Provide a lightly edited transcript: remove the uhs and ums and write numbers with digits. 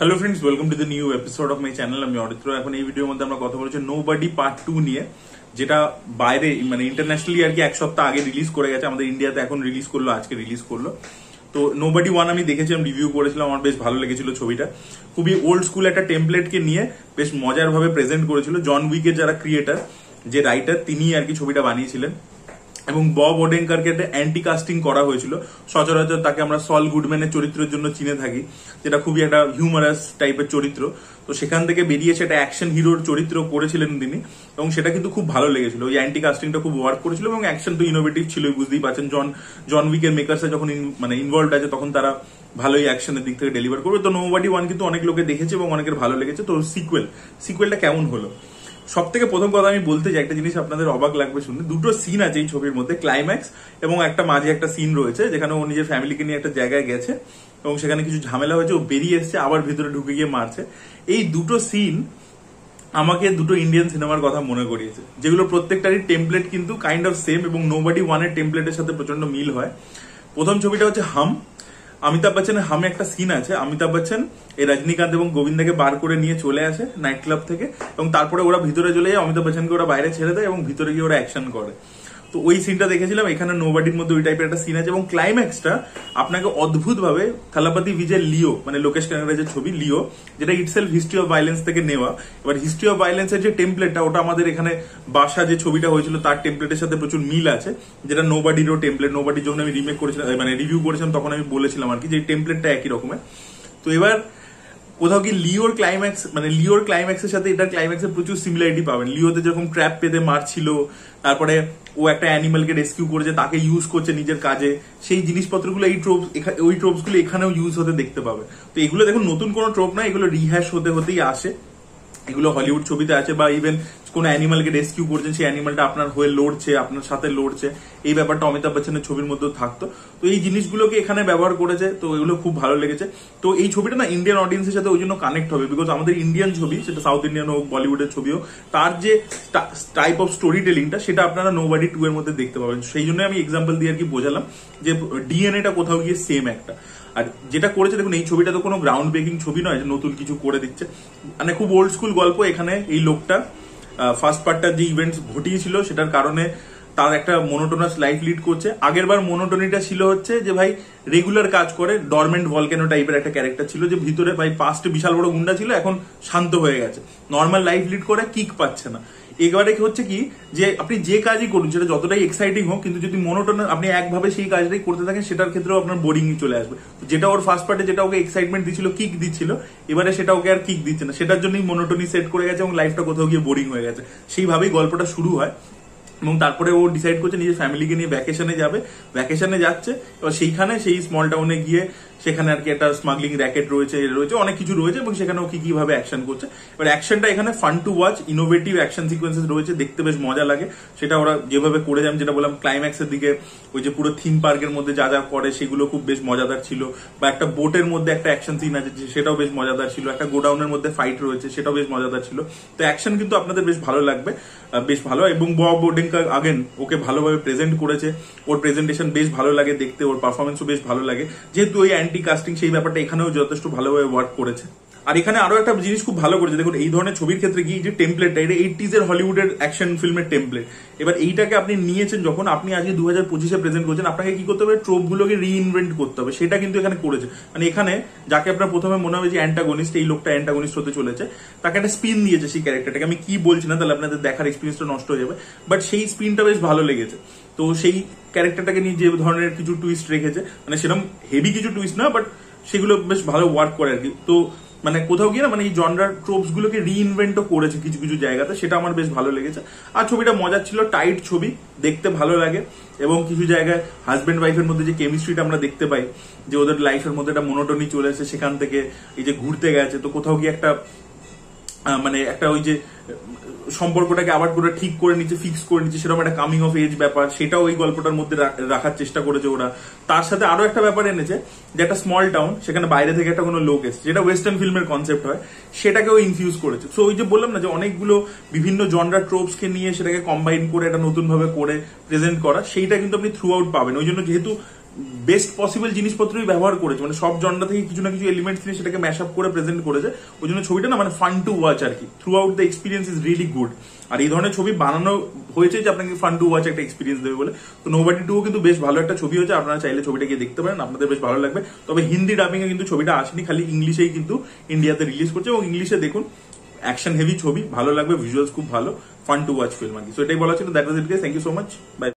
Hello friends, welcome to the new episode of my channel. আমি অরিত্র। এখন এই ভিডিওর মধ্যে আমরা কথা বলছি নোবডি পার্ট 2 নিয়ে, যেটা বাইরে মানে ইন্টারন্যাশনালি আর কি এক সপ্তাহ আগে রিলিজ করে গেছে। আমাদের ইন্ডিয়াতে এখন রিলিজ করলো, আজকে রিলিজ করলো। তো নোবডি 1 আমি দেখেছিলাম, রিভিউ করেছিলাম, আমার বেশ ভালো লেগেছিল। ছবিটা খুবই ওল্ড স্কুল একটা টেমপ্লেটকে নিয়ে বেশ মজার ভাবে প্রেজেন্ট করেছিল। জন উইকের যারা ক্রিয়েটার, যে রাইটার, তিনি আর কি ছবিটা বানিয়েছিলেন। এবং বব ওডেনকারকে একটা অ্যান্টি কাস্টিং করা হয়েছিল। সচরাচর তাকে আমরা সল গুডম্যানের চরিত্রের জন্য চিনে থাকি, যেটা খুবই একটা হিউমারাস টাইপের চরিত্র। তো সেখান থেকে বেরিয়ে সেটা অ্যাকশন হিরোর চরিত্র করেছিলেন তিনি, এবং সেটা কিন্তু খুব ভালো লেগেছিল। ওই অ্যান্টি কাস্টিংটা খুব ওয়ার্ক করেছিল এবং অ্যাকশন তো ইনোভেটিভ ছিল, বুঝতেই পারছেন। জন উইকের মেকার্সে যখন মানে ইনভলভ আছে, তখন তারা ভালোই অ্যাকশনের দিক থেকে ডেলিভার করবে। তো নোবডি 1 কিন্তু অনেক লোকে দেখেছে এবং অনেকের ভালো লেগেছে। তো সিকুয়েলটা কেমন হলো? সব থেকে প্রথম কথা আমি বলতে চাই, একটা জিনিস আপনাদের অবাক লাগবে শুনে। দুটো সিন আছে এই ছবির মধ্যে, ক্লাইম্যাক্স এবং একটা মাঝে একটা সিন রয়েছে যেখানে ও নিজের ফ্যামিলিকে নিয়ে একটা জায়গায় গেছে এবং সেখানে কিছু ঝামেলা হয়েছে, ও বেরিয়ে এসছে, আবার ভিতরে ঢুকে গিয়ে মারছে। এই দুটো সিন আমাকে দুটো ইন্ডিয়ান সিনেমার কথা মনে করিয়েছে, যেগুলো প্রত্যেকটারই টেমপ্লেট কিন্তু কাইন্ড অফ সেম এবং নোবডি 1 এর টেমপ্লেটের সাথে প্রচন্ড মিল হয়। প্রথম ছবিটা হচ্ছে হাম। অমিতাভ বচ্চনের হামে একটা সিন আছে, অমিতাভ বচ্চন এই রজনীকান্ত এবং গোবিন্দাকে বার করে নিয়ে চলে আসে নাইট ক্লাব থেকে, এবং তারপরে ওরা ভিতরে চলে যায়, অমিতাভ বচ্চনকে ওরা বাইরে ছেড়ে দেয় এবং ভিতরে গিয়ে ওরা অ্যাকশন করে। তো ওই সিনটা দেখেছিলাম। এখানে নোবডির মধ্যে ওই টাইপের একটা সিন আছে এবং ক্লাইম্যাক্সটা আপনাকে অদ্ভুত ভাবে থালাপতি বিজয় লিও, মানে লোকেশ কানাগরাজের ছবি লিও, যেটা ইটসেলফ হিস্ট্রি অফ ভাইলেন্স থেকে নেওয়া। এবার হিস্ট্রি অফ ভাইলেন্সের যে টেমপ্লেটটা, ওটা আমাদের এখানে বাসা যে ছবিটা হয়েছিল তার টেমপ্লেটের সাথে প্রচুর মিল আছে, যেটা নোবডিরও টেমপ্লেট। নোবডির যখন আমি রিমেক করেছিলাম, মানে রিভিউ করেছিলাম, তখন আমি বলেছিলাম আর কি যে টেমপ্লেটটা একই রকমের। তো এবার কোথাও কি লিওর ক্লাইম্যাক্সের সাথে এটার ক্লাইম্যাক্সের প্রচুর সিমিলারিটি পাবেন। লিওতে যেরকম ট্র্যাপ পেতে মারছিল, তারপরে ও একটা অ্যানিমালকে রেস্কিউ করেছে, তাকে ইউজ করছে নিজের কাজে, সেই জিনিসপত্রগুলো ওই ট্রোপস গুলো এখানেও ইউজ হতে দেখতে পাবে। তো এগুলো দেখুন নতুন কোনো ট্রোপ না, এগুলো রিহ্যাশ হতেই আসে। এগুলো হলিউড ছবিতে আছে, বা ইভেন কোন অ্যানিমালকে রেস্কিউ করছেন, সেই অ্যানিমালটা আপনার হয়ে লড়ছে, আপনার সাথে লড়ছে, এই ব্যাপারটা অমিতাভ বচ্চনের ছবির মধ্যেও থাকতো। তো এই জিনিসগুলোকে এখানে ব্যবহার করেছে, তো এগুলো খুব ভালো লেগেছে। তো এই ছবিটা না ইন্ডিয়ান অডিয়েন্সের সাথে ওই জন্য কানেক্ট হবে, বিকজ আমাদের ইন্ডিয়ান ছবি, সেটা সাউথ ইন্ডিয়ান হোক, বলিউডের ছবি হোক, তার যে টাইপ অফ স্টোরি টেলিংটা, সেটা আপনারা নোবডি 2 এর মধ্যে দেখতে পাবেন। সেই জন্য আমি এক্সাম্পল দিয়ে আর কি বোঝালাম যে ডিএনএটা কোথাও গিয়ে সেম একটা। আর যেটা করেছে দেখুন, এই ছবিটা তো কোনো গ্রাউন্ড ব্রেকিং ছবি নয় যে নতুন কিছু করে দিচ্ছে, মানে খুব ওল্ড স্কুল গল্প। এখানে এই লোকটা ফার্স্ট পার্টটার যে ইভেন্টস ঘটিয়েছিল সেটার কারণে তার একটা মোনোটোনাস লাইফ লিড করছে। আগের বার মোনোটোনিটা ছিল হচ্ছে যে ভাই রেগুলার কাজ করে, ডরমেন্ট ভলকেনো টাইপের একটা ক্যারেক্টার ছিল, যে ভিতরে ভাই পাস্টে বিশাল বড় গুন্ডা ছিল, এখন শান্ত হয়ে গেছে, নর্মাল লাইফ লিড করে, কিক পাচ্ছে না। এবারে হচ্ছে কি, যে আপনি যে কাজই করুন সেটা যতটাই এক্সাইটিং হোক, কিন্তু যদি মোনোটোনাস আপনি একভাবে সেই কাজটাই করতে থাকেন, সেটার ক্ষেত্রেও আপনার বোরিং চলে আসবে। যেটা ওর ফার্স্ট পার্টে যেটা ওকে এক্সাইটমেন্ট দিচ্ছিল, কিক দিচ্ছিল, এবারে সেটা ওকে আর কিক দিচ্ছে না, সেটার জন্যই মোনোটোনি সেট করে গেছে এবং লাইফটা কোথাও গিয়ে বোরিং হয়ে গেছে। সেইভাবেই গল্পটা শুরু হয় এবং তারপরে ও ডিসাইড করছে নিজের ফ্যামিলিকে নিয়ে ভ্যাকেশনে যাবে। ভ্যাকেশনে যাচ্ছে, এবার সেইখানে সেই স্মল টাউনে গিয়ে সেখানে আর কি একটা স্মাগলিং র্যাকেট রয়েছে, অনেক কিছু রয়েছে, এবং সেখানে ও কিভাবে অ্যাকশন করছে। এবার অ্যাকশনটা এখানে fun to watch, innovative action sequences রয়েছে, দেখতে বেশ মজা লাগে। সেটা ওরা যেভাবে করে যান, যেটা বললাম ক্লাইম্যাক্সের দিকে ওই যে পুরো থিম পার্কের মধ্যে যা যা করে সেগুলো খুব বেশ মজাদার ছিল। বা একটা বোটের মধ্যে একটা অ্যাকশন সিন আছে, সেটাও বেশ মজাদার ছিল। একটা গোডাউনের মধ্যে ফাইট রয়েছে, সেটাও বেশ মজাদার ছিল। তো অ্যাকশন কিন্তু আপনাদের বেশ ভালো লাগবে, বেশ ভালো। এবং বব ওডেনকার আগেন ওকে ভালোভাবে প্রেজেন্ট করেছে, ওর প্রেজেন্টেশন বেশ ভালো লাগে দেখতে, ওর পারফরমেন্সও বেশ ভালো লাগে। যেহেতু ওই অ্যান্টি কাস্টিং, সেই ব্যাপারটা এখানেও যথেষ্ট ভালোভাবে ওয়ার্ক করেছে। আর এখানে আরো একটা জিনিস খুব ভালো করেছে, দেখুন এই ধরনের ছবির ক্ষেত্রে কি যে টেমপ্লেটটা, এটা 80s এর হলিউডের অ্যাকশন ফিল্মের টেমপ্লেট। এবার এইটাকে আপনি নিয়েছেন, যখন আপনি আজকে 2025-এ প্রেজেন্ট করছেন, আপনাকে কি করতে হবে, ট্রোপ গুলোকে রিইনভেন্ট করতে হবে। সেটা কিন্তু এখানে করেছে। মানে এখানে যাকে আপনার প্রথমে মনে হবে যে অ্যান্টাগনিস্ট, এই লোকটা অ্যান্টাগনিস্ট হতে চলেছে, তাকে একটা স্পিন দিয়েছে সেই ক্যারেক্টারটাকে। আমি কি বলছি না, তাহলে আপনাদের দেখার এক্সপিরিয়েন্সটা নষ্ট হয়ে যাবে, বাট সেই স্পিনটা বেশ ভালো লেগেছে। তো সেই ক্যারেক্টারটাকে নিয়ে যে ধরনের কিছু টুইস্ট রেখেছে, মানে সেরকম হেভি কিছু টুইস্ট না, বাট সেগুলো বেশ ভালো ওয়ার্ক করে আর কি। তো মানে কোথাও গিয়ে না, মানে এই জনরার ট্রোপস গুলোকে রিইনভেন্টও করেছে কিছু কিছু জায়গাতে, সেটা আমার বেশ ভালো লেগেছে। আর ছবিটা মজার ছিল, টাইট ছবি, দেখতে ভালো লাগে। এবং কিছু জায়গায় হাজবেন্ড ওয়াইফের মধ্যে যে কেমিস্ট্রিটা আমরা দেখতে পাই, যে ওদের লাইফের মধ্যে একটা মোনোটোনি চলে এসে, সেখান থেকে এই যে ঘুরতে গেছে, তো কোথাও গিয়ে একটা মানে একটা ওই যে সম্পর্কটাকে আবার করে ঠিক করে নিচ্ছে, ফিক্স করে নিচ্ছে, সেরকম একটা কামিং অফ এজ ব্যাপার, সেটাও ওই গল্পটার মধ্যে রাখার চেষ্টা করেছে ওরা। তার সাথে আরো একটা ব্যাপার এনেছে, যে একটা স্মল টাউন, সেখানে বাইরে থেকে একটা কোনো লোক এসেছে, যেটা ওয়েস্টার্ন ফিল্মের কনসেপ্ট হয়, সেটাকেও ইনফিউজ করেছে। সো ওই যে বললাম না, যে অনেকগুলো বিভিন্ন জনরা ট্রোপসকে নিয়ে সেটাকে কম্বাইন করে একটা নতুন ভাবে করে প্রেজেন্ট করা, সেইটা কিন্তু আপনি থ্রু আউট পাবেন। ওই জন্য যেহেতু বেস্ট পসিবল জিনিসপত্রই ব্যবহার করেছে, মানে সব জনরা থেকে কিছু না কিছু এলিমেন্টস নিয়ে সেটাকে ম্যাশ আপ করে প্রেজেন্ট করেছে। ওই জন্য ছবিটা না মানে ফান টু ওয়াচ আর কি, throughout the experience is really good. আর এই ধরনের ছবি বানানো হয়েছে যে আপনাকে ফান টু ওয়াচ একটা এক্সপিরিয়েন্স দেবে বলে। তো নোবডি 2 কিন্তু বেশ ভালো একটা ছবি হয়েছে, আপনারা চাইলে ছবিটা গিয়ে দেখতে পারেন, আপনাদের বেশ ভালো লাগবে। তবে হিন্দি ডাবিং এ কিন্তু ছবিটা আসেনি, খালি ইংলিশেই কিন্তু ইন্ডিয়াতে রিলিজ করছে, এবং ইংলিশে দেখুন অ্যাকশন হেভি ছবি, ভালো লাগবে, ভিজুয়ালস খুব ভালো, ফান টু ওয়াচ ফিল্ম আর কি। সো এটাই বলা ছিল, that was it guys, thank you so much, by.